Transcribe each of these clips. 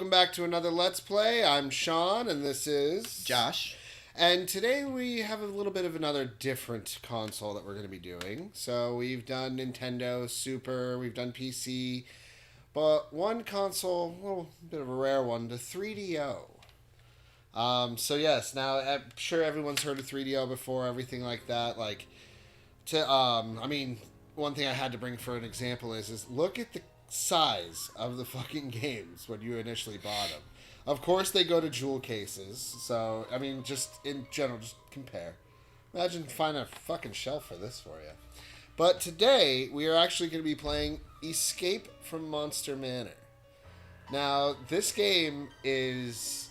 welcome back to another Let's Play. I'm Shawn, and this is... Josh. And today we have a little bit of another different console that we're going to be doing. So we've done Nintendo, Super, we've done PC, but one console, a little bit of a rare one, the 3DO. So yes, now I'm sure everyone's heard of 3DO before, everything like that. One thing I had to bring for an example is look at the size of the fucking games when you initially bought them. Of course, they go to jewel cases. So, I mean, just in general, just compare. Imagine finding a fucking shelf for this for you. But today, we are actually going to be playing Escape from Monster Manor. Now, this game is...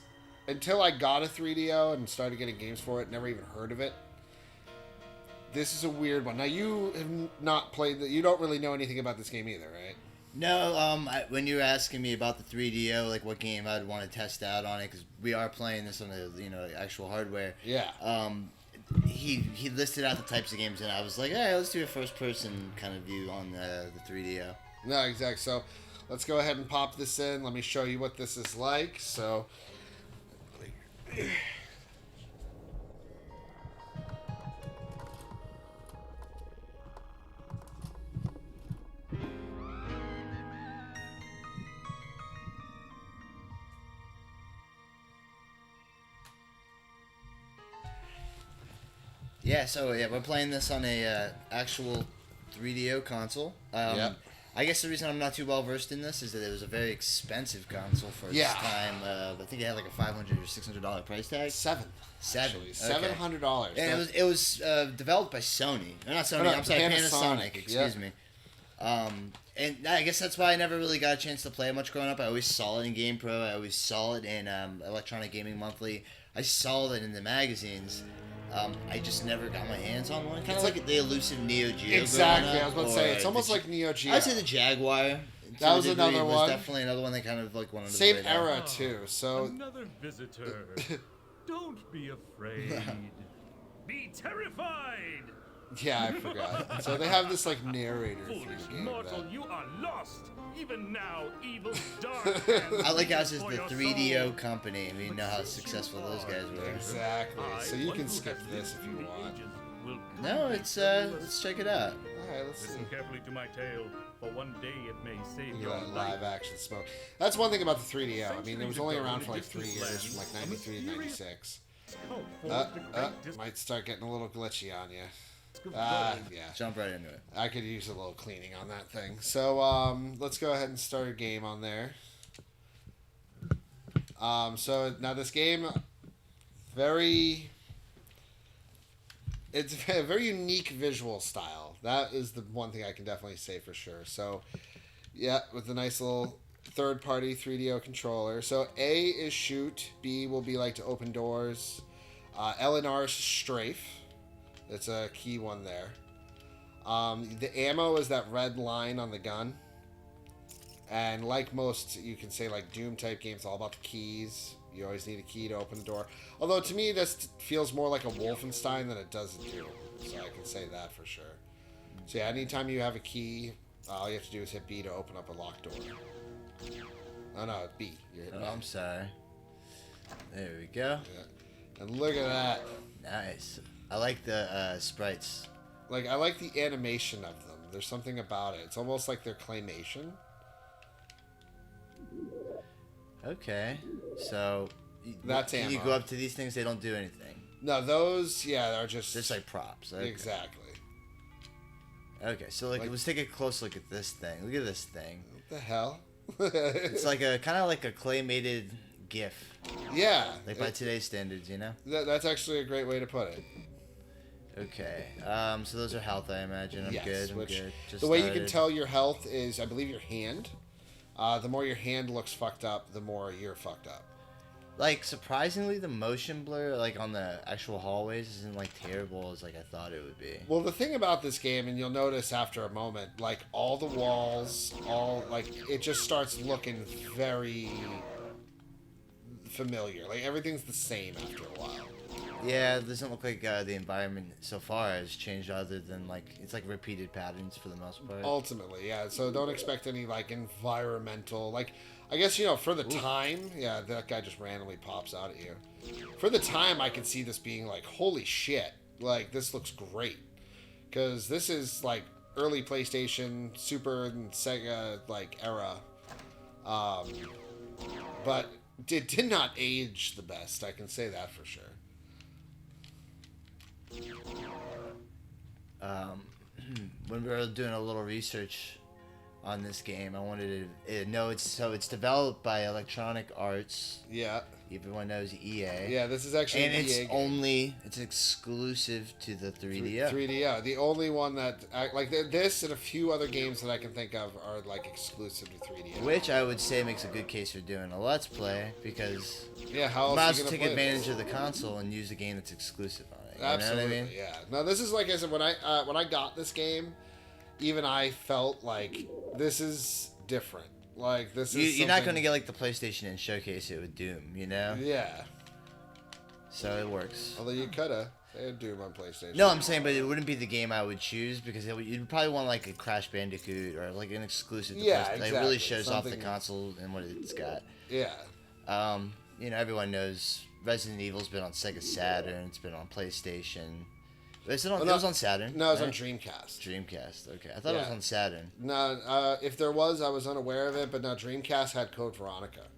Until I got a 3DO and started getting games for it, never even heard of it. This is a weird one. Now, you have not played... You don't really know anything about this game either, right? No, when you were asking me about the 3DO, like what game I'd want to test out on it, because we are playing this on the actual hardware. Yeah. He listed out the types of games, and I was like, all right, let's do a first-person kind of view on the 3DO. No, exactly. So let's go ahead and pop this in. Let me show you what this is like. So. Yeah, we're playing this on a actual 3DO console. Yep. I guess the reason I'm not too well versed in this is that it was a very expensive console for its time. I think it had like a $500 or $600 price tag. Seven. Okay. $700. And it was developed by Sony. Or not Sony. I'm sorry, Panasonic. Excuse me. And I guess that's why I never really got a chance to play it much growing up. I always saw it in GamePro. I always saw it in Electronic Gaming Monthly. I saw it in the magazines. I just never got my hands on one. Kind of like the elusive Neo Geo. Exactly, I was about to say, it's almost like Neo Geo. I'd say the Jaguar. That was another one. Was definitely another one that kind of like wanted to same era too. So another visitor. Don't be afraid. Be terrified. Yeah, I forgot. So they have this like narrator Foolish thing. mortal, you are lost. Even now, evil's dark. I like how it says the 3DO company. We know how successful those guys were. Exactly. So you can skip this if you want. No, let's check it out. Alright, let's see. Listen carefully to my tale, for one day it may save your That life. live action smoke. That's one thing about the 3DO. I mean, it was only around for like 3 years, from like 93 to 96. Might start getting a little glitchy on you. Yeah. Jump right into it. I could use a little cleaning on that thing. So, let's go ahead and start a game on there. So now this game, it's a very unique visual style. That is the one thing I can definitely say for sure. So, yeah, with a nice little third-party 3DO controller. So A is shoot, B will be like to open doors, L and R is strafe. That's a key one there. The ammo is that red line on the gun. And like most, you can say like Doom type games, all about the keys. You always need a key to open the door. Although to me, this feels more like a Wolfenstein than it does a Doom. So I can say that for sure. So yeah, anytime you have a key, all you have to do is hit B to open up a locked door. Oh no, B. I'm sorry. There we go. Yeah. And look at that. Nice. I like the sprites. Like, I like the animation of them. There's something about it. It's almost like they're claymation. Okay. So, that's ammo. You ammo. go up to these things, they don't do anything. No, those, are just... Just like props. Okay. Exactly. Okay, so let's take a close look at this thing. Look at this thing. What the hell? It's like kind of like a claymated GIF. Yeah. Like by today's standards, you know? That's actually a great way to put it. Okay. So those are health, I imagine. I'm good. Just the way you can tell your health is, I believe, your hand. The more your hand looks fucked up, the more you're fucked up. Like, surprisingly, the motion blur, like, on the actual hallways isn't, like, terrible as, like, I thought it would be. Well, the thing about this game, and you'll notice after a moment, like, all the walls, it just starts looking very familiar. Like, everything's the same after a while. Yeah, it doesn't look like the environment so far has changed other than, like, it's like repeated patterns for the most part. Ultimately, yeah. So don't expect any, like, environmental, like, I guess, for the time, yeah, that guy just randomly pops out at you. For the time, I could see this being like, holy shit, like, this looks great. Because this is, like, early PlayStation, Super, and Sega, like, era. But it did not age the best, I can say that for sure. When we were doing a little research on this game, I wanted to know it's developed by Electronic Arts. Yeah. Everyone knows EA. Yeah, this is actually and an it's EA game. it's exclusive to the 3DO. 3DO. The only one that like this and a few other games that I can think of are like exclusive to 3DO. Which I would say makes a good case for doing a Let's Play because how else might are as you well gonna take play advantage this? of the console and use a game that's exclusive on it. You Absolutely, know what I mean? yeah. No, this is like I said when I got this game, even I felt like this is different. Like this is You're not going to get like the PlayStation and showcase it with Doom, you know? Yeah. So it works. Although you coulda. They had Doom on PlayStation. No, I'm saying, but it wouldn't be the game I would choose because you'd probably want like a Crash Bandicoot or like an exclusive. To Yeah, PlayStation. exactly. It really shows off the Something- console and what it's got. Yeah. Everyone knows Resident Evil's been on Sega Saturn. It's been on PlayStation. Is it on? Well, It was on Saturn. No, it was right? on Dreamcast. Dreamcast. Okay, I thought it was Yeah. on Saturn. No, if there was, I was unaware of it. But no, Dreamcast had Code Veronica,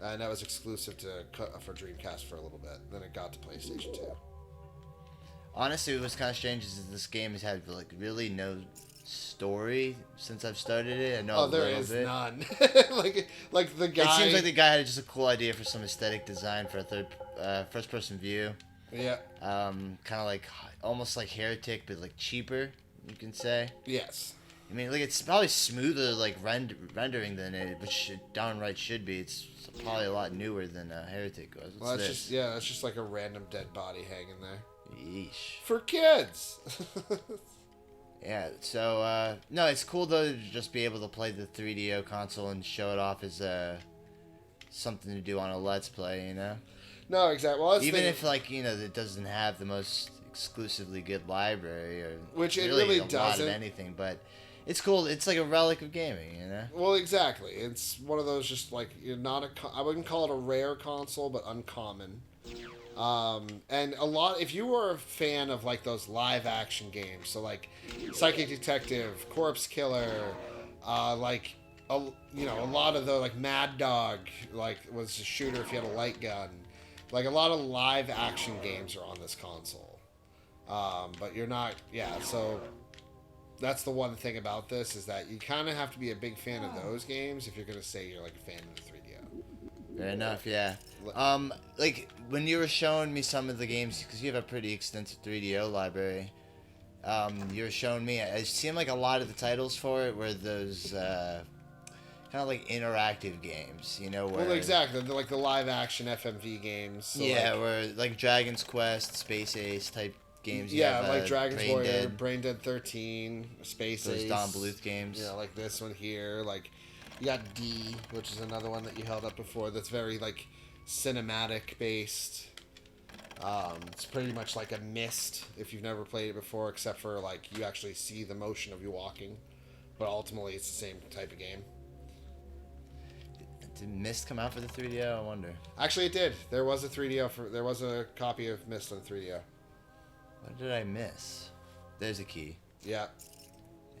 and that was exclusive for Dreamcast for a little bit. Then it got to PlayStation 2. Honestly, what's kind of strange is that this game has had like really no story since I've started it. I know There little is bit. none. like the guy. It seems like the guy had just a cool idea for some aesthetic design for a first-person view. Yeah. Kind of like almost like Heretic, but like cheaper, you can say. Yes. I mean, like it's probably smoother like rendering than it, which downright should be. It's probably a lot newer than Heretic was. Well, that's just like a random dead body hanging there. Yeesh. For kids. Yeah, so, no, it's cool, though, to just be able to play the 3DO console and show it off as something to do on a Let's Play, you know? No, exactly. Well, Even if, like, it doesn't have the most exclusively good librabary or Which it really a lot of doesn't. anything, but it's cool. It's like a relic of gaming, you know? Well, exactly. It's one of those just like I wouldn't call it a rare console, but uncommon. And a lot, if you were a fan of like those live action games, so like Psychic Detective, Corpse Killer, a lot of the like Mad Dog, like was a shooter if you had a light gun, like a lot of live action games are on this console. But you're not, so that's the one thing about this is that you kind of have to be a big fan of those games if you're going to say you're like a fan of the 3DO. Fair enough, yeah. Like, when you were showing me some of the games, because you have a pretty extensive 3DO library, you were showing me, it seemed like a lot of the titles for it were those, kind of like interactive games, you know, where... Well, exactly. They're like the live-action FMV games. So yeah, where, like, Dragon's Quest, Space Ace type games. You yeah, have, like Dragon's Brain Warrior, Dead, Brain Dead 13, Space those Ace. Don Bluth games. Yeah, like this one here. Like, you got D, which is another one that you held up before that's very, like, cinematic-based. It's pretty much like a Myst, if you've never played it before, except for, like, you actually see the motion of you walking. But ultimately, it's the same type of game. Did Myst come out for the 3DO? I wonder. Actually, it did. There was a copy of Myst on 3DO. What did I miss? There's a key. Yeah.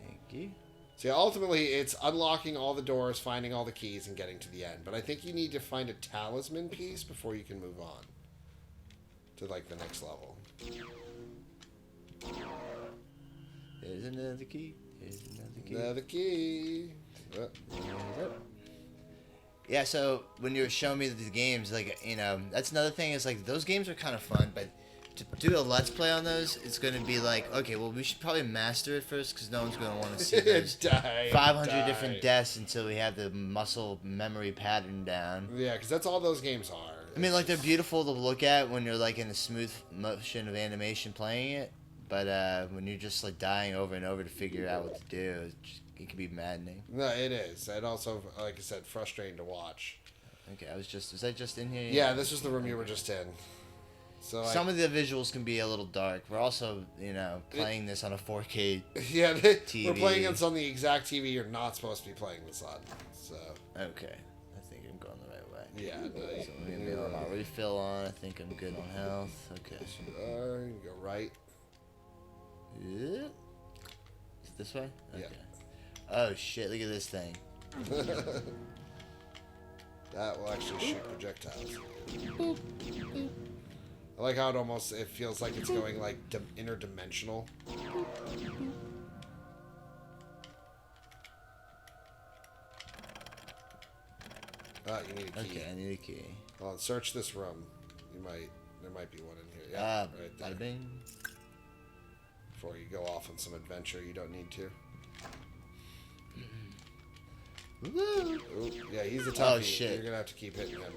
Thank you. So yeah, ultimately, it's unlocking all the doors, finding all the keys, and getting to the end. But I think you need to find a talisman piece before you can move on to, like, the next level. There's another key. There's another key. Another key. Yeah, so when you were showing me the games, like, that's another thing is, like, those games are kind of fun, but to do a Let's Play on those, it's going to be like, okay, well, we should probably master it first because no one's going to want to see those 500 different deaths until we have the muscle memory pattern down. Yeah, because that's all those games are. I mean, like, they're beautiful to look at when you're, like, in a smooth motion of animation playing it, but when you're just, like, dying over and over to figure out what to do, it can be maddening. No, it is. And also, like I said, frustrating to watch. Okay, was that just in here? Yeah, this was the room you were just in. So like, some of the visuals can be a little dark. We're also, playing this on a 4K yeah, TV. We're playing this on the exact TV you're not supposed to be playing this on. So okay, I think I'm going the right way. Yeah. So I'm gonna be on my refill on. I think I'm good on health. Okay. You go right. Yeah. Is it this way? Okay. Yeah. Oh shit! Look at this thing. That will actually shoot projectiles. Boop, boop. I like how it feels like it's going like interdimensional. You need a key. Okay, I need a key. Well, search this room. There might be one in here. Yeah, right there. Bing. Before you go off on some adventure, you don't need to. Woo! Ooh, yeah, he's a toughie. Oh shit! You're gonna have to keep hitting him.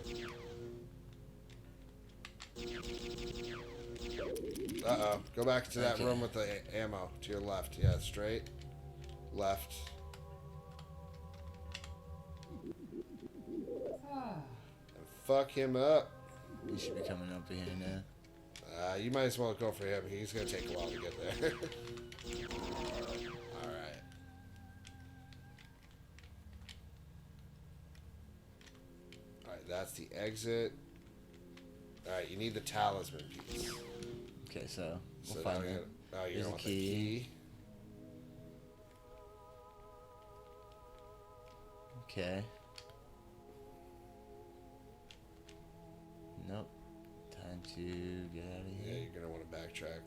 Uh-oh. Go back to that room with the ammo. To your left. Yeah, straight. Left. And fuck him up. He should be coming up here now. You might as well go for him. He's gonna take a while to get there. Alright. Alright, that's the exit. Alright, you need the talisman piece. Okay, so we'll So find now it. you're Here's gonna a want the key. key. Okay. Nope. Time to get out of Yeah, here. you're gonna want to backtrack.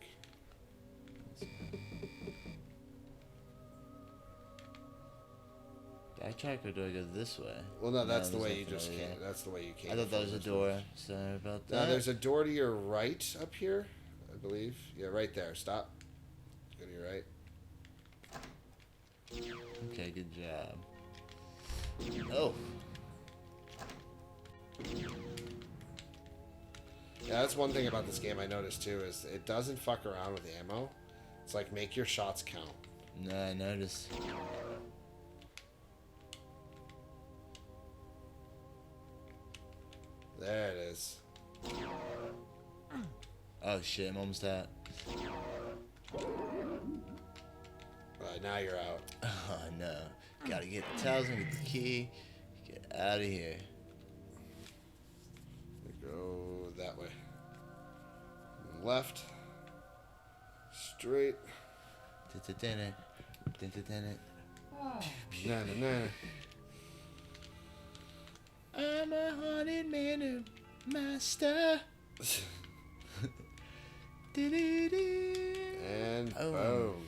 Backtrack or do I go this way? Well, no, that's the there's way you nothing just over came. there. That's the way you came. I thought that was a from. door. Sorry about that. Now there's a door to your right up here, I believe. Yeah, right there. Stop. Go to your right. Okay, good job. Oh. Yeah, that's one thing about this game I noticed too is it doesn't fuck around with ammo. It's like make your shots count. No, I noticed. There it is. Oh shit, I'm almost out. Now you're out. Oh no. Gotta get the talisman, get the key, get out of here. Go that way. Left. Straight. Nah, nah, nah. I'm a haunted manor master. And boom.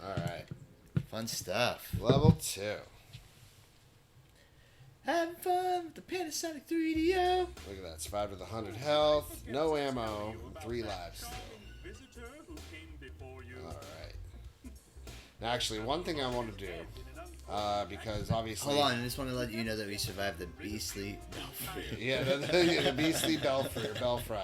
Alright. Fun stuff. Level 2. Having fun with the Panasonic 3DO. Look at that. Survived with 100 health, no ammo, and 3 lives. Alright. Now, actually, one thing I want to do, because obviously... Hold on, I just want to let you know that we survived the beastly belfry. Yeah, the beastly belfry.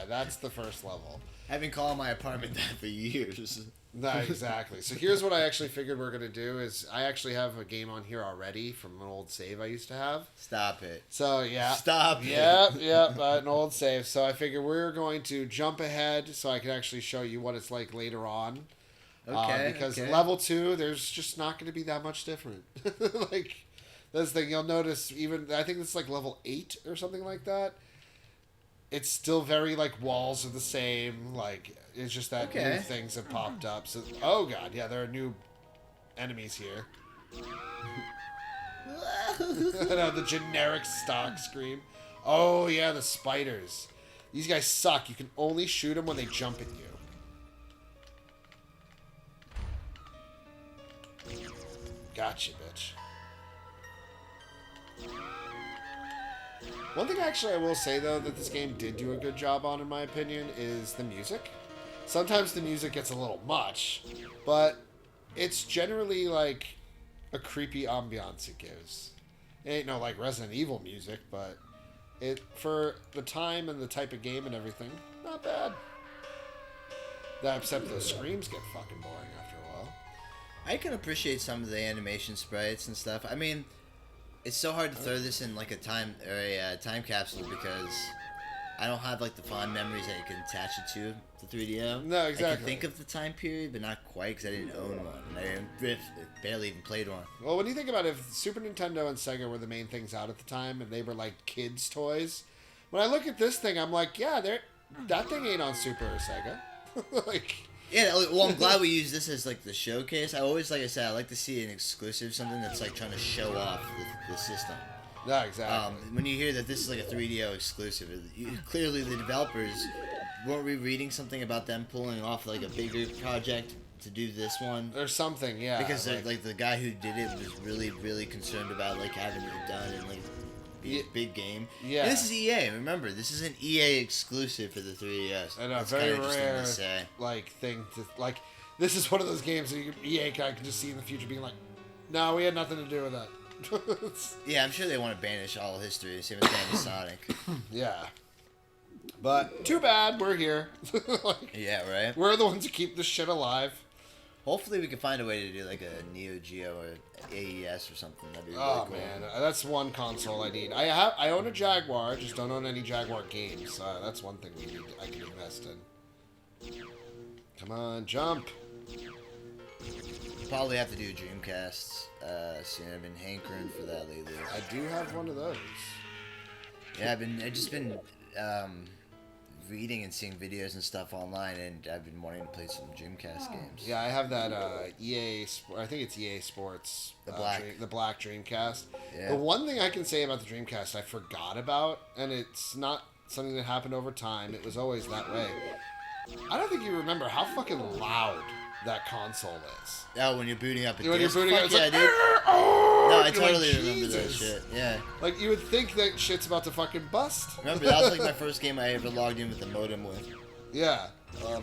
That's the first level. I've been calling my apartment that for years. No, exactly. So here's what I actually figured we're going to do is I actually have a game on here already from an old save I used to have. Stop it. So, yeah. Stop it. Yep, an old save. So I figured we're going to jump ahead so I can actually show you what it's like later on. Okay. Because okay. level 2, there's just not going to be that much different. Like, that's the thing. You'll notice even, I think it's like level 8 or something like that. It's still very, like, walls are the same. Like, it's just that new things have popped up. So, oh, God. Yeah, there are new enemies here. I know, the generic stock scream. Oh, yeah, the spiders. These guys suck. You can only shoot them when they jump at you. Gotcha, bitch. One thing actually I will say, though, that this game did do a good job on, in my opinion, is the music. Sometimes the music gets a little much, but it's generally, like, a creepy ambiance it gives. It ain't no, like, Resident Evil music, but it, for the time and the type of game and everything, not bad. Except those screams get fucking boring after a while. I can appreciate some of the animation sprites and stuff. I mean, it's so hard to throw this in like a time capsule because I don't have like the fond memories that you can attach it to the 3DO. No, exactly. I can think of the time period, but not quite because I didn't own one. I barely even played one. Well, when you think about it, if Super Nintendo and Sega were the main things out at the time, and they were like kids' toys, when I look at this thing, I'm like, yeah, that thing ain't on Super or Sega. Like, yeah, well, I'm glad we use this as like the showcase. I always, like I said, I like to see an exclusive, something that's like trying to show off the system. yeah, exactly. When you hear that this is like a 3DO exclusive, clearly the developers weren't we reading something about them pulling off like a bigger project to do this one or something, yeah. because like the guy who did it was really concerned about like having it done and like be a big game. Yeah, and this is EA. Remember, this is an EA exclusive for the 3DS. And a That's very kinda rare to say. like thing to like. This is one of those games that EA guy can just see in the future being like, no, we had nothing to do with that. Yeah, I'm sure they want to banish all history. Same with Panasonic. Yeah. But too bad we're here. Like, yeah, right. we're the ones who keep this shit alive. Hopefully, we can find a way to do like a Neo Geo or AES or something. That'd be really Oh cool. man, that's one console I need. I own a Jaguar, just don't own any Jaguar games. That's one thing I can invest in. Come on, jump. Probably have to do Dreamcasts soon. I've been hankering for that lately. I do have one of those. Yeah, I've just been reading and seeing videos and stuff online, and I've been wanting to play some Dreamcast games. Yeah, I have that EA. I think it's EA Sports. The black. The black Dreamcast. Yeah. The one thing I can say about the Dreamcast I forgot about, and it's not something that happened over time. It was always that way. I don't think you remember how fucking loud that console is. Oh, when you're booting up a When you're disc? booting Fuck up, it's yeah, like, dude. oh, No, I you're totally like, remember that Jesus. shit. Yeah. Like, you would think that shit's about to fucking bust. Remember, that was like my first game I ever logged in with the modem with. Yeah.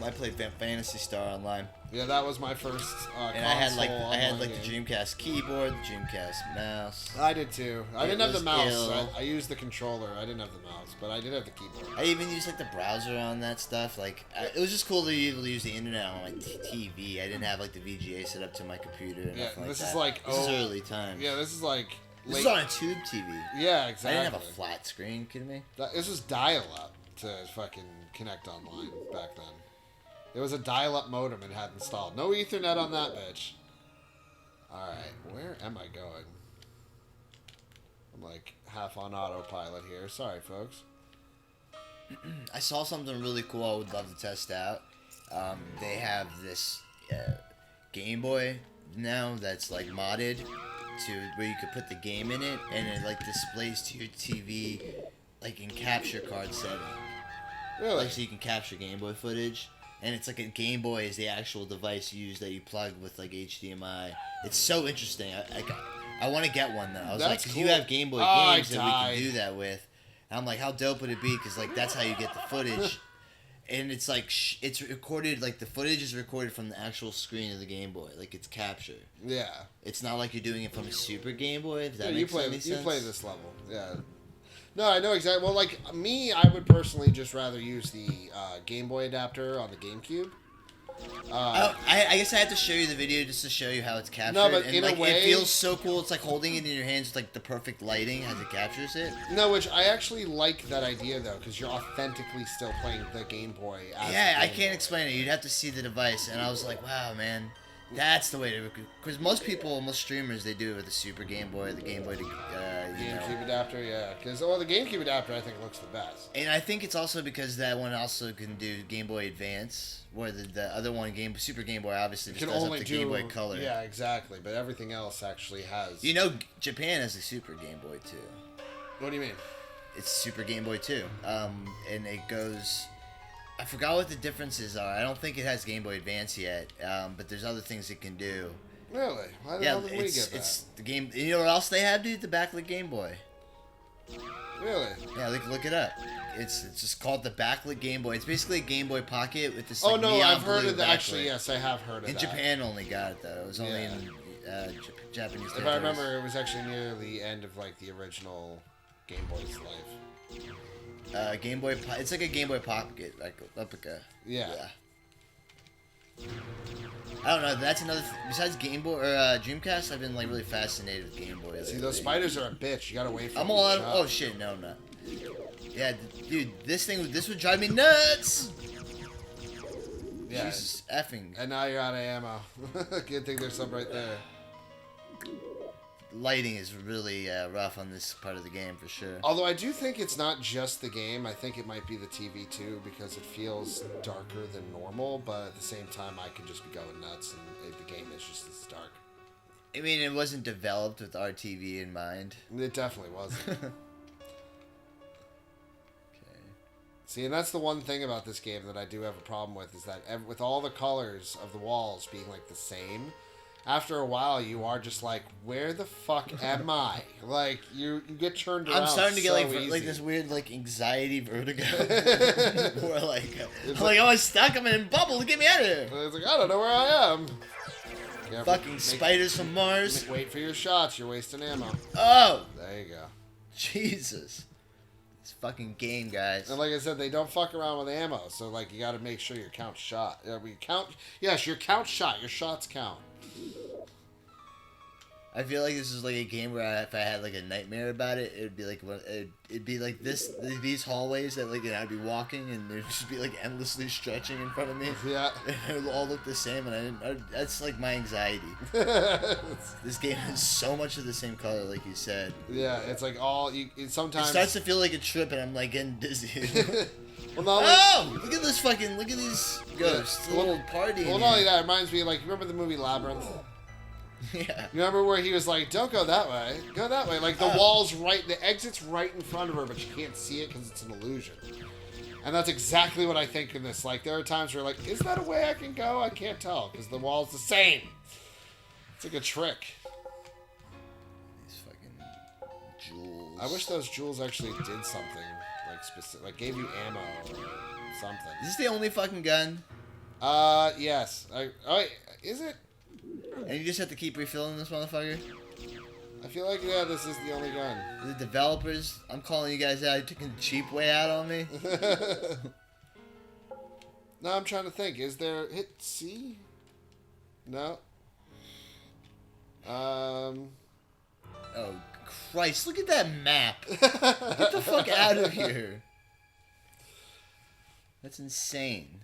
I played Phantasy Star Online. Yeah, that was my first And I had like console the game. Dreamcast keyboard, the Dreamcast mouse. I did too. I It didn't have the was mouse. ill. I used the controller. I didn't have the mouse, but I did have the keyboard. I even used like the browser on that stuff. Like it was just cool to be able to use the internet on my TV. I didn't have like the VGA set up to my computer. And Yeah, nothing like this that. is like this is early times. Yeah, this is like This is late. on a tube TV. Yeah, exactly. I didn't have a flat screen. Kidding me? This was dial-up to fucking connect online back then. It was a dial-up modem it had installed. No Ethernet on that bitch. Alright, where am I going? I'm like half on autopilot here. Sorry, folks. I saw something really cool I would love to test out. They have this Game Boy now that's like modded to where you could put the game in it and it like displays to your TV like in capture card setting. Really? Like so you can capture Game Boy footage. And it's like a Game Boy is the actual device used that you plug with like HDMI. It's so interesting. I want to get one though. I was like, 'cause you cool. have Game Boy Oh, games that we I can do that with. And I'm like, how dope would it be? Because like that's how you get the footage. And it's like it's recorded. Like the footage is recorded from the actual screen of the Game Boy. Like it's captured. Yeah. It's not like you're doing it from a Super Game Boy. If that Yeah, makes any sense. you play this level. Yeah. No, I know exactly. Well, like me, I would personally just rather use the Game Boy adapter on the GameCube. I guess I have to show you the video just to show you how it's captured. No, but and in a like, way- it feels so cool. It's like holding it in your hands with like the perfect lighting as it captures it. No, which I actually like that idea though, because you're authentically still playing the Game Boy. As Yeah, the I Game can't Boy. explain it. You'd have to see the device, and I was like, wow, man, that's the way to. Because most streamers, they do it with the Super Game Boy, the Game Boy, GameCube adapter, yeah. Because the GameCube adapter I think looks the best. And I think it's also because that one also can do Game Boy Advance, where the other one, Super Game Boy, obviously just does up the Game Boy Color. Yeah, exactly. But everything else actually has. You know, Japan has a Super Game Boy too. What do you mean? It's Super Game Boy too, and it goes. I forgot what the differences are. I don't think it has Game Boy Advance yet, but there's other things it can do. Really? Why the Yeah, hell did we get that? it's the game. You know what else they have, dude? The backlit Game Boy. Really? Yeah, look it up. It's just called the backlit Game Boy. It's basically a Game Boy Pocket with this. Oh Like, no, neon I've heard blue of that. backlit. Actually, yes, I have heard of In that. Japan, only got it though. It was only Yeah. in Japanese. If I remember, it was actually near the end of like the original Game Boy's life. Game Boy. It's like a Game Boy Pocket, like replica. Yeah. I don't know. That's another. Besides Game Boy or Dreamcast, I've been like really fascinated with Game Boy. See, those spiders are a bitch. You gotta wait for I'm them all to out. shut. Oh shit! No, I'm not. Yeah, dude, this would drive me nuts. Yeah. Jesus effing. And now you're out of ammo. Good thing there's some right there. Lighting is really rough on this part of the game for sure. Although I do think it's not just the game. I think it might be the TV too, because it feels darker than normal. But at the same time, I could just be going nuts, and the game is just as dark. I mean, it wasn't developed with RTV in mind. It definitely wasn't. Okay. See, and that's the one thing about this game that I do have a problem with, is that with all the colors of the walls being like the same, after a while you are just like, where the fuck am I? Like you get turned around. I'm starting to get so like this weird like anxiety vertigo. Where like I'm like, oh, I'm stuck. I'm in a bubble. Get me out of here. It's like, I don't know where I am. Yeah, Fucking spiders from Mars. Wait for your shots. You're wasting ammo. Oh, There you go. Jesus. This fucking game, guys. And like I said, they don't fuck around with ammo, so like you got to make sure your count shot. Yes, your count shot. Your shots count. I feel like this is like a game where if I had like a nightmare about it, it'd be like it'd be like these hallways that like I'd be walking and there'd just be like endlessly stretching in front of me. Yeah. And it would all look the same, and that's like my anxiety. This game has so much of the same color, like you said. Yeah, it's like sometimes It starts to feel like a trip, and I'm like getting dizzy. Well, not Oh! Look at these ghosts. Yeah. A little party. Well, not only that, it reminds me, like, you remember the movie Labyrinth? Yeah. You remember where he was like, don't go that way, go that way. Like, the wall's right, the exit's right in front of her, but you can't see it because it's an illusion. And that's exactly what I think in this. Like, there are times where, like, is that a way I can go? I can't tell, because the wall's the same. It's like a trick. These fucking jewels. I wish those jewels actually did something, like, specific, like, gave you ammo or something. Is this the only fucking gun? Yes. Is it? And you just have to keep refilling this motherfucker? I feel like, yeah, this is the only gun. The developers, I'm calling you guys out. You're taking the cheap way out on me. No, I'm trying to think. Is there... Hit C? No. Oh, Christ. Look at that map. Get the fuck out of here. That's insane.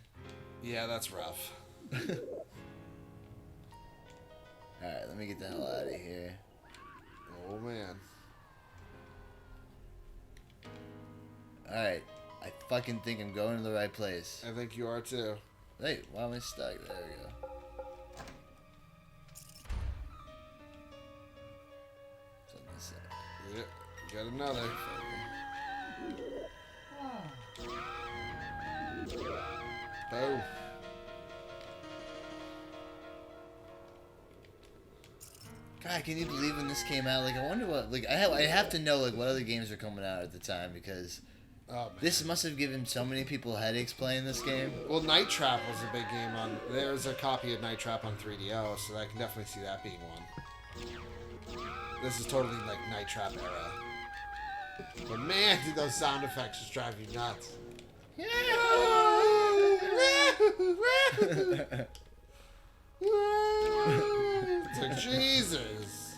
Yeah, that's rough. Alright, let me get the hell out of here. Oh, man. Alright. I fucking think I'm going to the right place. I think you are, too. Wait, why am I stuck? There we go. It's on this side. Yep. Got another. Boom. God, can you believe when this came out? Like, I wonder what... Like, I have to know, like, what other games are coming out at the time, because... Oh, man. This must have given so many people headaches playing this game. Well, Night Trap was a big game on... There's a copy of Night Trap on 3DO, so I can definitely see that being one. This is totally, like, Night Trap era. But, man, dude, those sound effects just drive you nuts. It's like, Jesus.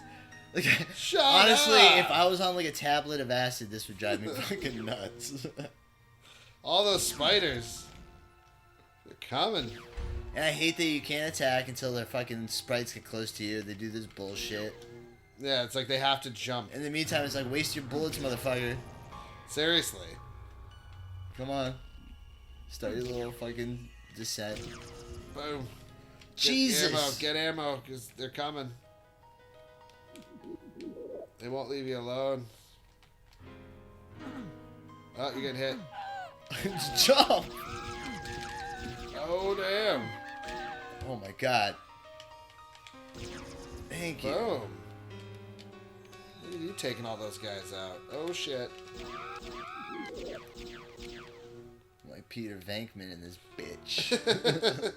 Like, Shut honestly, up. if I was on, like, a tablet of acid, this would drive me fucking nuts. All those spiders. They're coming. And I hate that you can't attack until their fucking sprites get close to you. They do this bullshit. Yeah, it's like they have to jump. In the meantime, it's like, waste your bullets, motherfucker. Seriously. Come on. Start your little fucking descent. Boom. Jesus! Get ammo, because they're coming. They won't leave you alone. Oh, you're getting hit. Jump! Oh, damn. Oh my god. Thank you. Boom. Look at you taking all those guys out. Oh, shit. I'm like Peter Venkman in this bitch.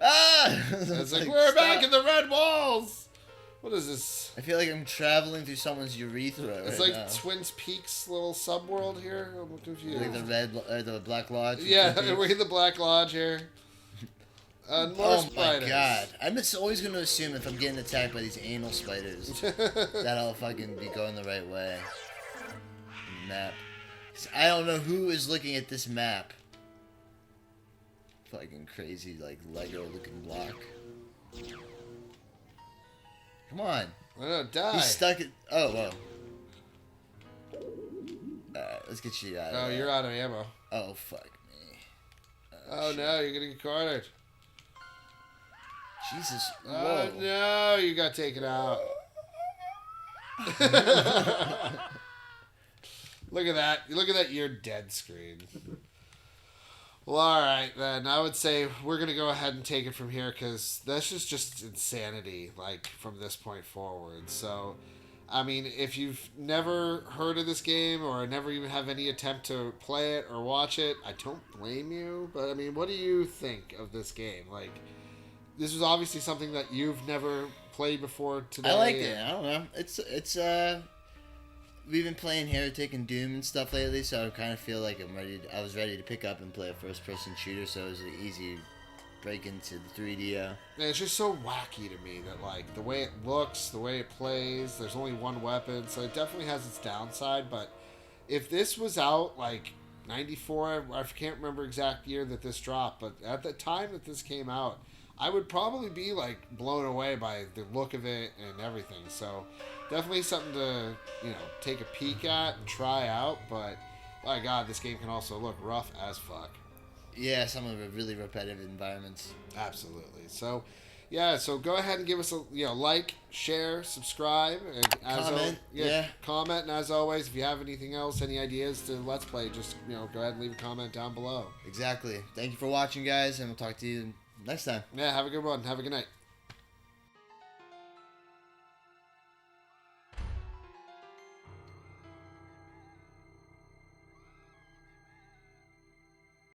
Ah! It's like, we're back in the red walls! What is this? I feel like I'm traveling through someone's urethra It's right like now. Twin Peaks little subworld here. I'm confused. Like the Black Lodge. from Yeah, Twin Peaks. we're in the Black Lodge here. More Oh spiders. my god. I'm just always going to assume if I'm getting attacked by these anal spiders that I'll fucking be going the right way. Map. I don't know who is looking at this map. Fucking crazy, like, Lego-looking block. Come on. No, die. He's stuck at... Oh, whoa. Alright, let's get you out of there. You're out of ammo. Oh, fuck me. Oh, no, you're gonna get cornered. Jesus. Whoa. Oh, no, you got taken out. Look at that. Look at that, you're dead screen. Well, alright then. I would say we're going to go ahead and take it from here because this is just insanity, like, from this point forward. So, I mean, if you've never heard of this game or never even have any attempt to play it or watch it, I don't blame you. But, I mean, what do you think of this game? Like, this was obviously something that you've never played before today. I like it. I don't know. It's we've been playing Heretic and Doom and stuff lately, so I kind of feel like I was ready to pick up and play a first-person shooter, so it was an easy break into the 3D. And it's just so wacky to me that, like, the way it looks, the way it plays, there's only one weapon, so it definitely has its downside, but if this was out, like, 94, I can't remember exact year that this dropped, but at the time that this came out, I would probably be, like, blown away by the look of it and everything. So, definitely something to, take a peek at and try out. But, my God, this game can also look rough as fuck. Yeah, some of the really repetitive environments. Absolutely. So, yeah, so go ahead and give us a, like, share, subscribe. And comment. Comment. And as always, if you have anything else, any ideas to Let's Play, just, go ahead and leave a comment down below. Exactly. Thank you for watching, guys, and we'll talk to you next time. Yeah, have a good one. Have a good night.